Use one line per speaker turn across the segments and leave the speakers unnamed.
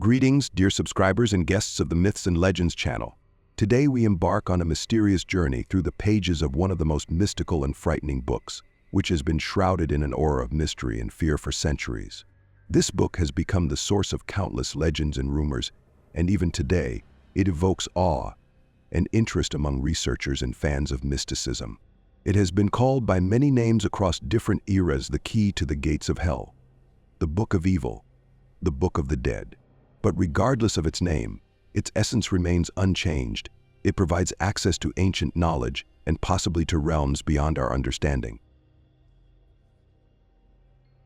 Greetings, dear subscribers and guests of the Myths and Legends channel. Today we embark on a mysterious journey through the pages of one of the most mystical and frightening books, which has been shrouded in an aura of mystery and fear for centuries. This book has become the source of countless legends and rumors, and even today, it evokes awe and interest among researchers and fans of mysticism. It has been called by many names across different eras the key to the gates of hell, the Book of Evil, the Book of the Dead. But regardless of its name, its essence remains unchanged. It provides access to ancient knowledge and possibly to realms beyond our understanding.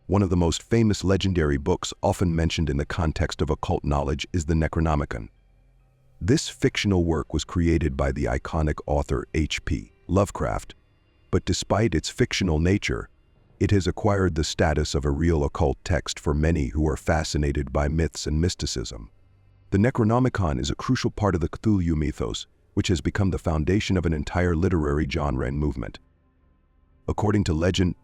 One of the most famous legendary books often mentioned in the context of occult knowledge is the Necronomicon. This fictional work was created by the iconic author H.P. Lovecraft, but despite its fictional nature, it has acquired the status of a real occult text for many who are fascinated by myths and mysticism. The Necronomicon is a crucial part of the Cthulhu mythos, which has become the foundation of an entire literary genre and movement. According to legend,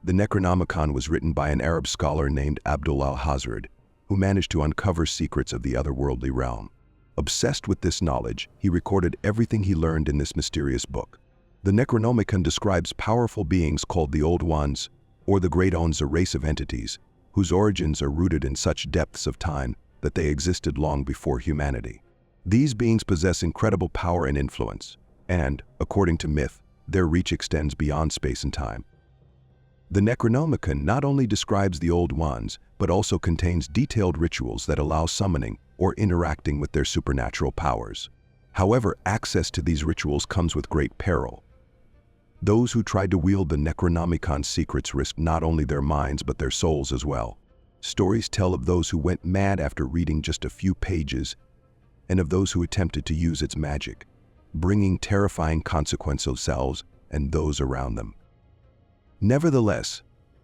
the Necronomicon was written by an Arab scholar named Abdul Al-Khazred, who managed to uncover secrets of the otherworldly realm. Obsessed with this knowledge, he recorded everything he learned in this mysterious book. The Necronomicon describes powerful beings called the Old Ones, or the Great Ones, a race of entities whose origins are rooted in such depths of time that they existed long before humanity. These beings possess incredible power and influence, and, according to myth, their reach extends beyond space and time. The Necronomicon not only describes the Old Ones, but also contains detailed rituals that allow summoning or interacting with their supernatural powers. However, access to these rituals comes with great peril. Those who tried to wield the Necronomicon's secrets risked not only their minds but their souls as well. Stories tell of those who went mad after reading just a few pages, and of those who attempted to use its magic, bringing terrifying consequences to themselves and those around them. Nevertheless,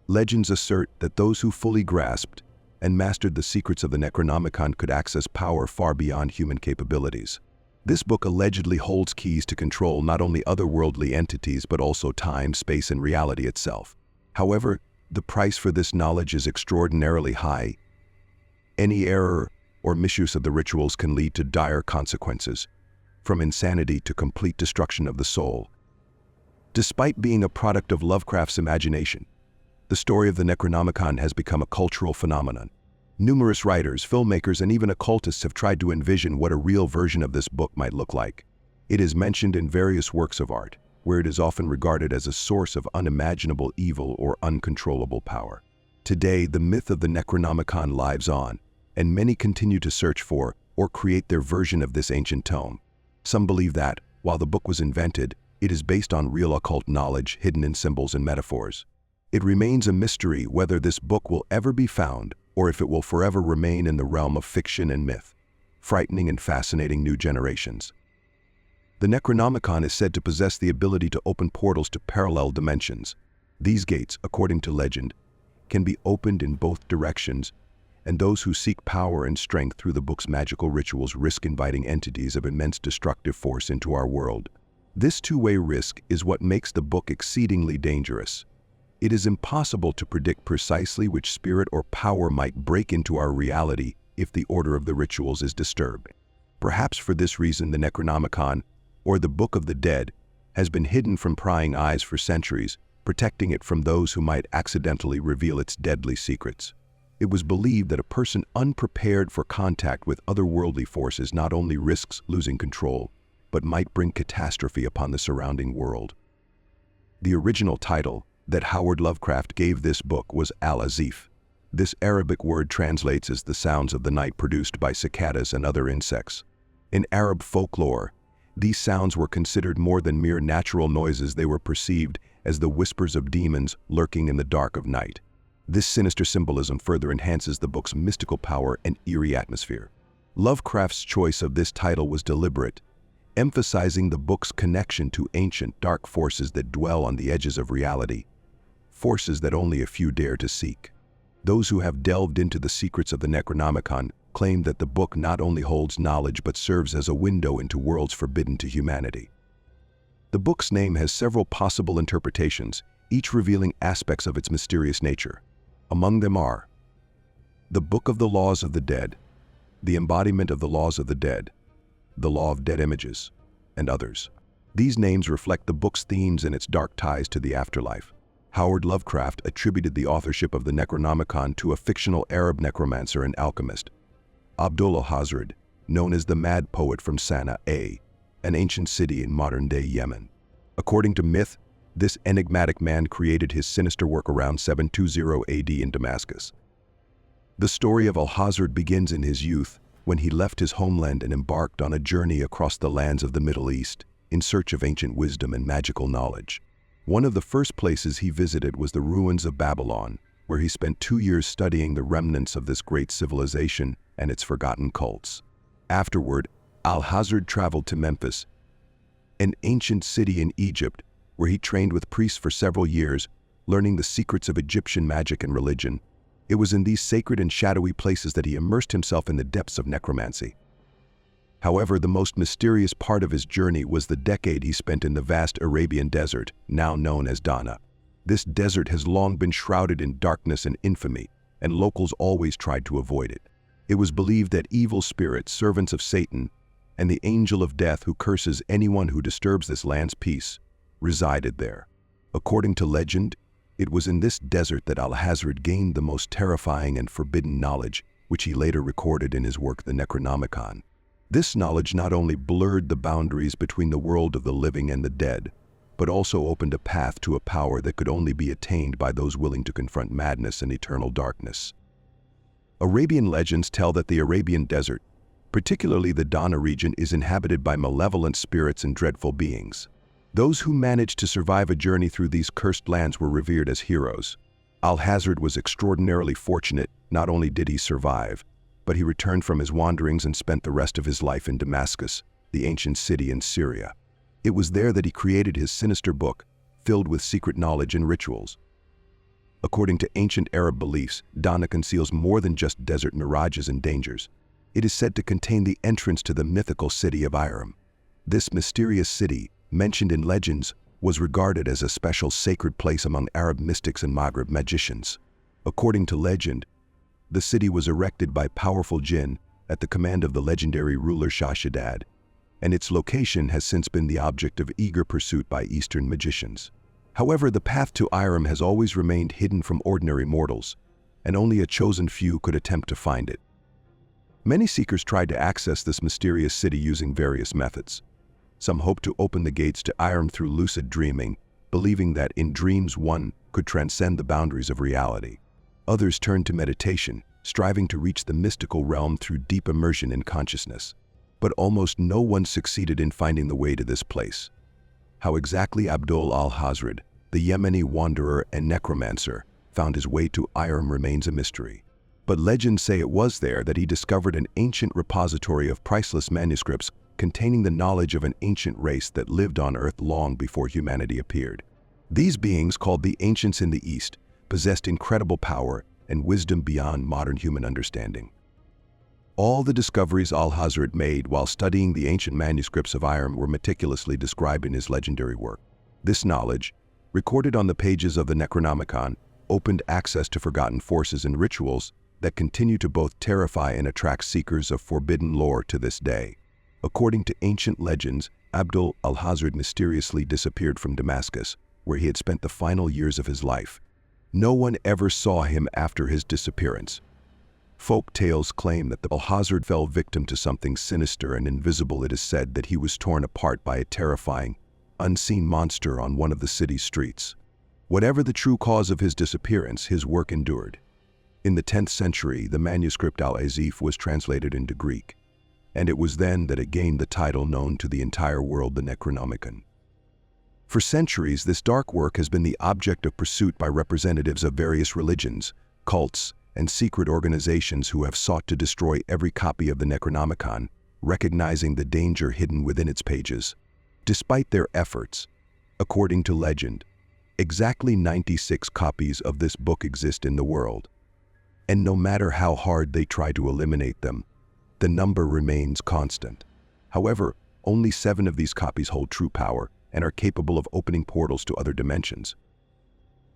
legends assert that those who fully grasped and mastered the secrets of the Necronomicon could access power far beyond human capabilities. This book allegedly holds keys to control not only otherworldly entities but also time, space, and reality itself. However, the price for this knowledge is extraordinarily high. Any error or misuse of the rituals can lead to dire consequences, from insanity to complete destruction of the soul. Despite being a product of Lovecraft's imagination, the story of the Necronomicon has become a cultural phenomenon. Numerous writers, filmmakers, and even occultists have tried to envision what a real version of this book might look like. It is mentioned in various works of art, where it is often regarded as a source of unimaginable evil or uncontrollable power. Today, the myth of the Necronomicon lives on, and many continue to search for or create their version of this ancient tome. Some believe that, while the book was invented, it is based on real occult knowledge hidden in symbols and metaphors. It remains a mystery whether this book will ever be found or if it will forever remain in the realm of fiction and myth, frightening and fascinating new generations. The Necronomicon is said to possess the ability to open portals to parallel dimensions. These gates, according to legend, can be opened in both directions, and those who seek power and strength through the book's magical rituals risk inviting entities of immense destructive force into our world. This two-way risk is what makes the book exceedingly dangerous. It is impossible to predict precisely which spirit or power might break into our reality if the order of the rituals is disturbed. Perhaps for this reason the Necronomicon, or the Book of the Dead, has been hidden from prying eyes for centuries, protecting it from those who might accidentally reveal its deadly secrets. It was believed that a person unprepared for contact with otherworldly forces not only risks losing control, but might bring catastrophe upon the surrounding world. The original title that Howard Lovecraft gave this book was al-azif. This Arabic word translates as the sounds of the night produced by cicadas and other insects. In Arab folklore, these sounds were considered more than mere natural noises. They were perceived as the whispers of demons lurking in the dark of night. This sinister symbolism further enhances the book's mystical power and eerie atmosphere. Lovecraft's choice of this title was deliberate, emphasizing the book's connection to ancient dark forces that dwell on the edges of reality, forces that only a few dare to seek. Those who have delved into the secrets of the Necronomicon claim that the book not only holds knowledge but serves as a window into worlds forbidden to humanity. The book's name has several possible interpretations, each revealing aspects of its mysterious nature. Among them are the Book of the Laws of the Dead, the embodiment of the laws of the dead, the law of dead images, and others. These names reflect the book's themes and its dark ties to the afterlife. Howard Lovecraft attributed the authorship of the Necronomicon to a fictional Arab necromancer and alchemist, Abdul Al-Khazred, known as the Mad Poet from Sana'a, an ancient city in modern-day Yemen. According to myth, this enigmatic man created his sinister work around 720 AD in Damascus. The story of Al-Hazred begins in his youth, when he left his homeland and embarked on a journey across the lands of the Middle East in search of ancient wisdom and magical knowledge. One of the first places he visited was the ruins of Babylon, where he spent 2 years studying the remnants of this great civilization and its forgotten cults. Afterward, Al-Hazred traveled to Memphis, an ancient city in Egypt, where he trained with priests for several years, learning the secrets of Egyptian magic and religion. It was in these sacred and shadowy places that he immersed himself in the depths of necromancy. However, the most mysterious part of his journey was the decade he spent in the vast Arabian desert, now known as Dana. This desert has long been shrouded in darkness and infamy, and locals always tried to avoid it. It was believed that evil spirits, servants of Satan, and the angel of death who curses anyone who disturbs this land's peace, resided there. According to legend, it was in this desert that Al-Hazred gained the most terrifying and forbidden knowledge, which he later recorded in his work the Necronomicon. This knowledge not only blurred the boundaries between the world of the living and the dead, but also opened a path to a power that could only be attained by those willing to confront madness and eternal darkness. Arabian legends tell that the Arabian desert, particularly the Dana region, is inhabited by malevolent spirits and dreadful beings. Those who managed to survive a journey through these cursed lands were revered as heroes. Al-Hazred was extraordinarily fortunate. Not only did he survive, but he returned from his wanderings and spent the rest of his life in Damascus, the ancient city in Syria. It was there that he created his sinister book, filled with secret knowledge and rituals. According to ancient Arab beliefs, Dana conceals more than just desert mirages and dangers. It is said to contain the entrance to the mythical city of Iram. This mysterious city, mentioned in legends, was regarded as a special sacred place among Arab mystics and Maghreb magicians. According to legend, the city was erected by powerful jinn at the command of the legendary ruler Shah Shaddad, and its location has since been the object of eager pursuit by Eastern magicians. However, the path to Iram has always remained hidden from ordinary mortals, and only a chosen few could attempt to find it. Many seekers tried to access this mysterious city using various methods. Some hoped to open the gates to Iram through lucid dreaming, believing that in dreams one could transcend the boundaries of reality. Others turned to meditation, striving to reach the mystical realm through deep immersion in consciousness. But almost no one succeeded in finding the way to this place. How exactly Abdul Al-Khazred, the Yemeni wanderer and necromancer, found his way to Iram remains a mystery. But legends say it was there that he discovered an ancient repository of priceless manuscripts containing the knowledge of an ancient race that lived on Earth long before humanity appeared. These beings, called the Ancients in the East, possessed incredible power and wisdom beyond modern human understanding. All the discoveries Al-Khazred made while studying the ancient manuscripts of Iram were meticulously described in his legendary work. This knowledge, recorded on the pages of the Necronomicon, opened access to forgotten forces and rituals that continue to both terrify and attract seekers of forbidden lore to this day. According to ancient legends, Abdul Al-Khazred mysteriously disappeared from Damascus, where he had spent the final years of his life. No one ever saw him after his disappearance. Folk tales claim that the Al-Khazred fell victim to something sinister and invisible. It is said that he was torn apart by a terrifying, unseen monster on one of the city's streets. Whatever the true cause of his disappearance, his work endured. In the 10th century, the manuscript al-azif was translated into Greek, and it was then that it gained the title known to the entire world, the Necronomicon. For centuries, this dark work has been the object of pursuit by representatives of various religions, cults, and secret organizations who have sought to destroy every copy of the Necronomicon, recognizing the danger hidden within its pages. Despite their efforts, according to legend, exactly 96 copies of this book exist in the world. And no matter how hard they try to eliminate them, the number remains constant. However, only 7 of these copies hold true power and are capable of opening portals to other dimensions.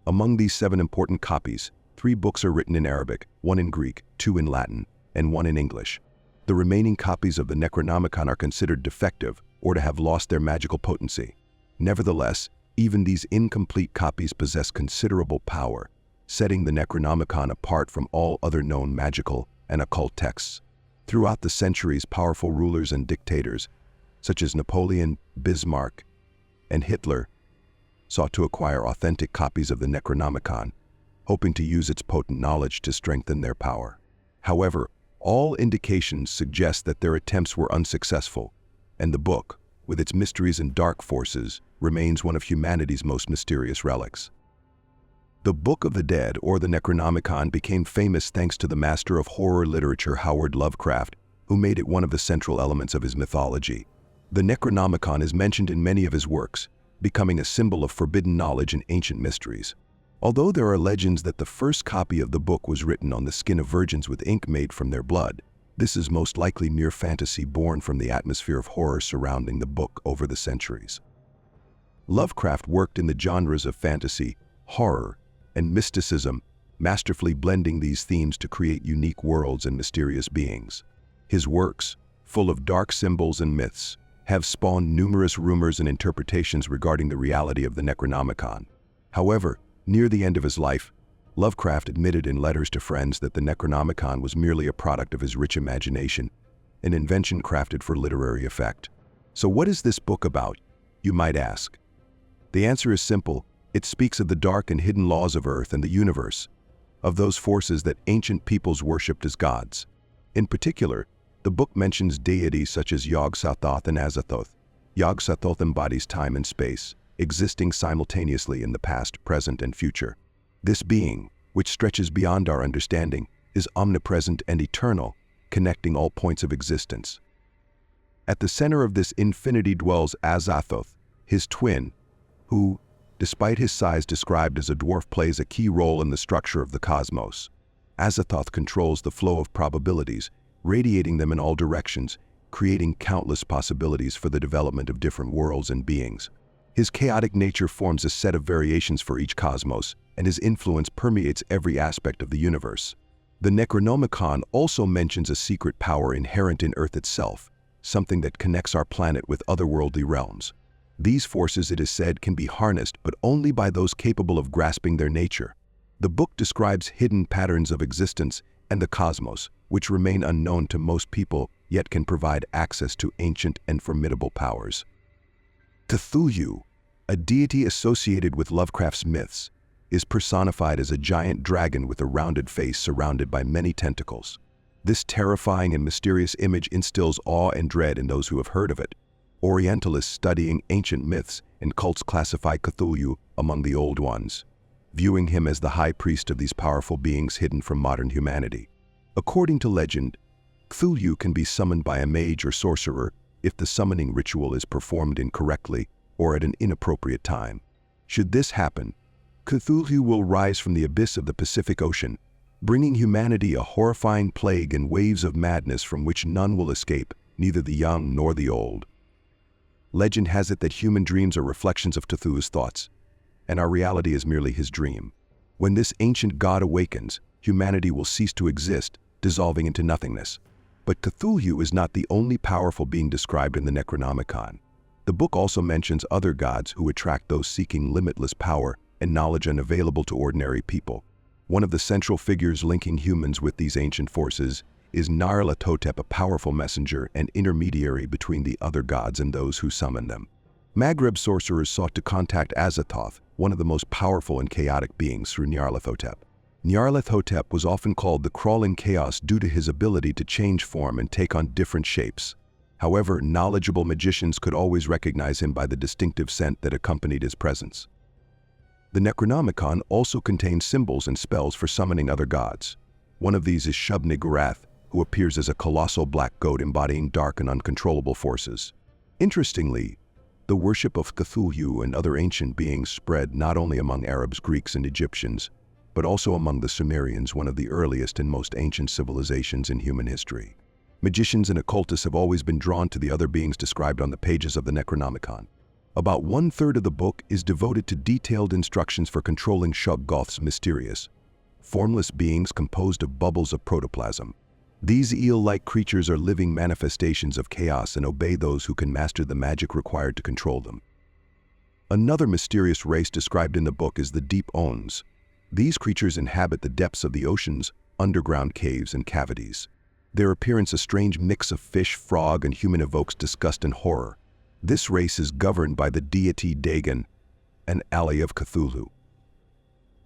Among these 7 important copies, 3 books are written in Arabic, 1 in Greek, 2 in Latin, and 1 in English. The remaining copies of the Necronomicon are considered defective or to have lost their magical potency. Nevertheless, even these incomplete copies possess considerable power, setting the Necronomicon apart from all other known magical and occult texts. Throughout the centuries, powerful rulers and dictators, such as Napoleon, Bismarck, and Hitler, sought to acquire authentic copies of the Necronomicon, hoping to use its potent knowledge to strengthen their power. However, all indications suggest that their attempts were unsuccessful, and the book, with its mysteries and dark forces, remains one of humanity's most mysterious relics. The Book of the Dead, or the Necronomicon, became famous thanks to the master of horror literature Howard Lovecraft, who made it one of the central elements of his mythology. The Necronomicon is mentioned in many of his works, becoming a symbol of forbidden knowledge and ancient mysteries. Although there are legends that the first copy of the book was written on the skin of virgins with ink made from their blood, this is most likely mere fantasy born from the atmosphere of horror surrounding the book over the centuries. Lovecraft worked in the genres of fantasy, horror, and mysticism, masterfully blending these themes to create unique worlds and mysterious beings. His works, full of dark symbols and myths, have spawned numerous rumors and interpretations regarding the reality of the Necronomicon. However, near the end of his life, Lovecraft admitted in letters to friends that the Necronomicon was merely a product of his rich imagination, an invention crafted for literary effect. So what is this book about, you might ask? The answer is simple. It speaks of the dark and hidden laws of Earth and the universe, of those forces that ancient peoples worshipped as gods. In particular, the book mentions deities such as yogi-sothoth and al-azif. Yogi-sothoth embodies time and space, existing simultaneously in the past, present, and future. This being, which stretches beyond our understanding, is omnipresent and eternal, connecting all points of existence. At the center of this infinity dwells al-azif, his twin, who, despite his size described as a dwarf, plays a key role in the structure of the cosmos. Al-azif controls the flow of probabilities, radiating them in all directions, creating countless possibilities for the development of different worlds and beings. His chaotic nature forms a set of variations for each cosmos, and his influence permeates every aspect of the universe. The Necronomicon also mentions a secret power inherent in Earth itself, something that connects our planet with otherworldly realms. These forces, it is said, can be harnessed, but only by those capable of grasping their nature. The book describes hidden patterns of existence and the cosmos, which remain unknown to most people, yet can provide access to ancient and formidable powers. Cthulhu, a deity associated with Lovecraft's myths, is personified as a giant dragon with a rounded face surrounded by many tentacles. This terrifying and mysterious image instills awe and dread in those who have heard of it. Orientalists studying ancient myths and cults classify Cthulhu among the old ones, viewing him as the high priest of these powerful beings hidden from modern humanity. According to legend, Cthulhu can be summoned by a mage or sorcerer if the summoning ritual is performed incorrectly or at an inappropriate time. Should this happen, Cthulhu will rise from the abyss of the Pacific Ocean, bringing humanity a horrifying plague and waves of madness from which none will escape, neither the young nor the old. Legend has it that human dreams are reflections of Cthulhu's thoughts, and our reality is merely his dream. When this ancient god awakens, humanity will cease to exist, dissolving into nothingness. But Cthulhu is not the only powerful being described in the Necronomicon. The book also mentions other gods who attract those seeking limitless power and knowledge unavailable to ordinary people. One of the central figures linking humans with these ancient forces is Nyarlathotep, a powerful messenger and intermediary between the other gods and those who summon them. Maghreb sorcerers sought to contact Azathoth, one of the most powerful and chaotic beings, through Nyarlathotep. Nyarlathotep was often called the Crawling Chaos due to his ability to change form and take on different shapes. However, knowledgeable magicians could always recognize him by the distinctive scent that accompanied his presence. The Necronomicon also contains symbols and spells for summoning other gods. One of these is Shub-Niggurath, who appears as a colossal black goat embodying dark and uncontrollable forces. Interestingly, the worship of Cthulhu and other ancient beings spread not only among Arabs, Greeks, and Egyptians, but also among the Sumerians, one of the earliest and most ancient civilizations in human history. Magicians and occultists have always been drawn to the other beings described on the pages of the Necronomicon. About 1/3 of the book is devoted to detailed instructions for controlling Shub-Goth's mysterious, formless beings composed of bubbles of protoplasm. These eel-like creatures are living manifestations of chaos and obey those who can master the magic required to control them. Another mysterious race described in the book is the deep Ons. These creatures inhabit the depths of the oceans, underground caves and cavities. Their appearance a strange mix of fish, frog, and human evokes disgust and horror. This race is governed by the deity Dagon, an ally of Cthulhu.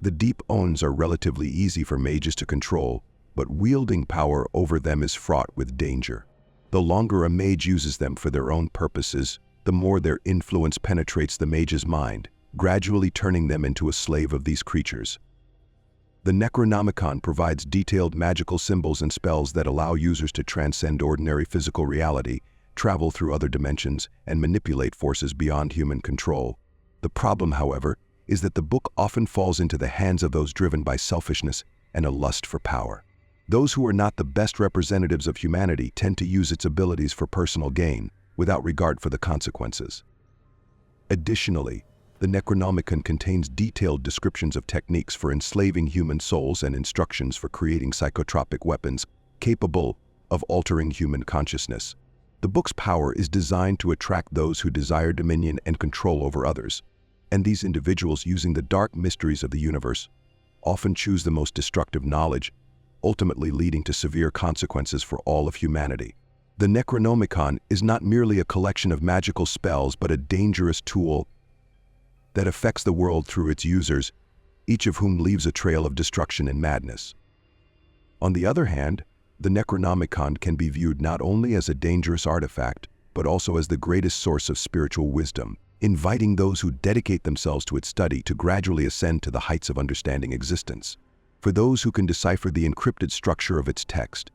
The deep Ons are relatively easy for mages to control, but wielding power over them is fraught with danger. The longer a mage uses them for their own purposes, the more their influence penetrates the mage's mind, gradually turning them into a slave of these creatures. The Necronomicon provides detailed magical symbols and spells that allow users to transcend ordinary physical reality, travel through other dimensions, and manipulate forces beyond human control. The problem, however, is that the book often falls into the hands of those driven by selfishness and a lust for power. Those who are not the best representatives of humanity tend to use its abilities for personal gain, without regard for the consequences. Additionally, the Necronomicon contains detailed descriptions of techniques for enslaving human souls and instructions for creating psychotropic weapons capable of altering human consciousness. The book's power is designed to attract those who desire dominion and control over others, and these individuals, using the dark mysteries of the universe, often choose the most destructive knowledge, ultimately leading to severe consequences for all of humanity. The Necronomicon is not merely a collection of magical spells, but a dangerous tool that affects the world through its users, each of whom leaves a trail of destruction and madness. On the other hand, the Necronomicon can be viewed not only as a dangerous artifact, but also as the greatest source of spiritual wisdom, inviting those who dedicate themselves to its study to gradually ascend to the heights of understanding existence. For those who can decipher the encrypted structure of its text,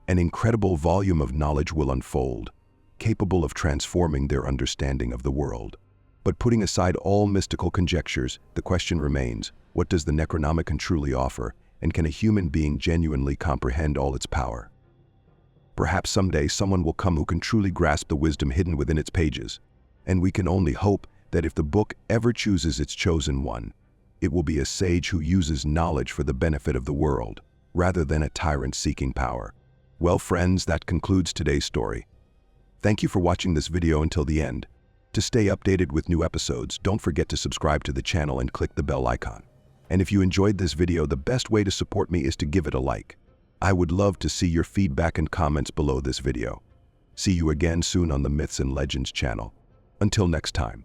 an incredible volume of knowledge will unfold, capable of transforming their understanding of the world. But putting aside all mystical conjectures, the question remains, what does the Necronomicon truly offer, and can a human being genuinely comprehend all its power? Perhaps someday someone will come who can truly grasp the wisdom hidden within its pages, and we can only hope that if the book ever chooses its chosen one, it will be a sage who uses knowledge for the benefit of the world, rather than a tyrant seeking power. Well, friends, that concludes today's story. Thank you for watching this video until the end. To stay updated with new episodes, don't forget to subscribe to the channel and click the bell icon. And if you enjoyed this video, the best way to support me is to give it a like. I would love to see your feedback and comments below this video. See you again soon on the Myths and Legends channel. Until next time.